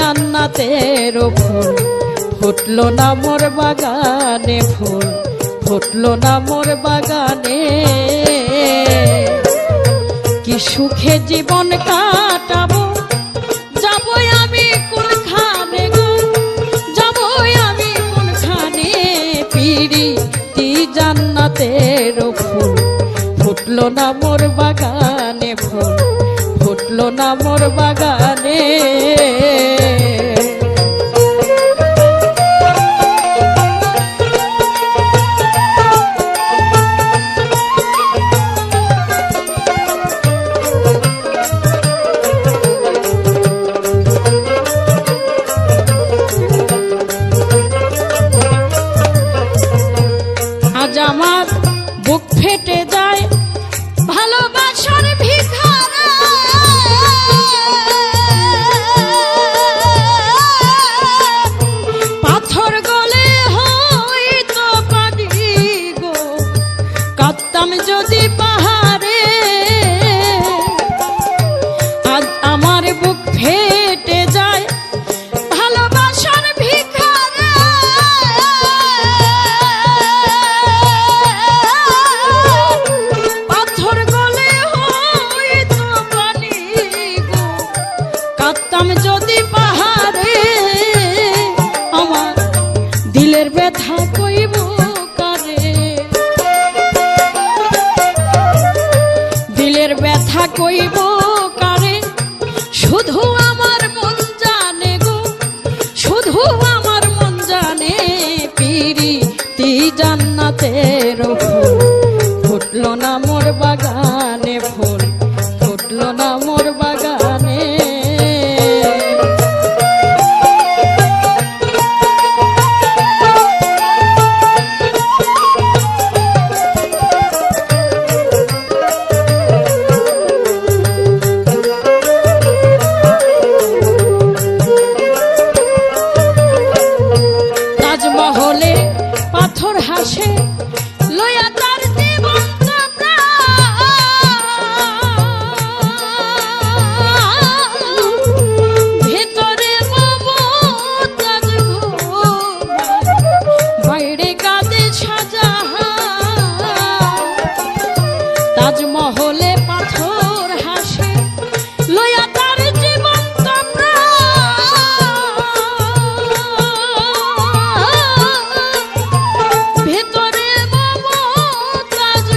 জান্নাতের ফুল ফুটলো না মোর বাগানে, ফুল ফুটলো না মোর বাগানে। কি সুখে জীবন কাটাবো, যাবো আমি কোনখানে গো, যাবো আমি কোনখানে। পিরিতি জান্নাতের ফুল ফুটলো না মোর বাগানে, ফুল ফুটলো না মোর বাগানে। আজ আমার বুক ফেটে যায় ভালোবাসার ভিখারা, পাথর গলে হইতো পানি গো, কাঁদতাম যদি পাহাড়ে। আজ আমার বুক ফেটে যায় ভালোবাসার ভিখারা, পাথর গলে হইতো পানি গো, কাঁদতাম যদি পাহাড়ে। আমার দিলের ব্যথা কইব কারে, দিলের ব্যথা কইব কারে, শুধু আমার মন জানে গো, শুধু আমার মন জানে। পিরিতি জান্নাতের ফুল ফুটলো না মোর বাগানে, ফুল ফুটলো না মোর বাগানে। তাজমহলে পাথর হাসে লইয়া তার জীবন্ত প্রাণ, ভেতরে মমতাজ বাইরে কাঁদে শাহজাহান। তাজমহলে পাথর হাসে লইয়া তার জীবন্ত প্রাণ, ভেতরে মমতাজ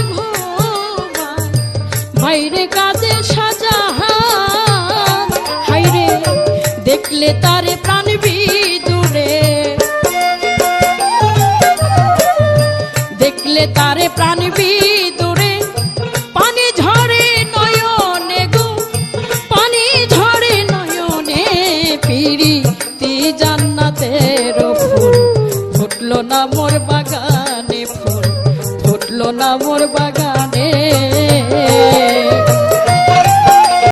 বাইরে কাঁদে শাহজাহান। হায়রে দেখলে তার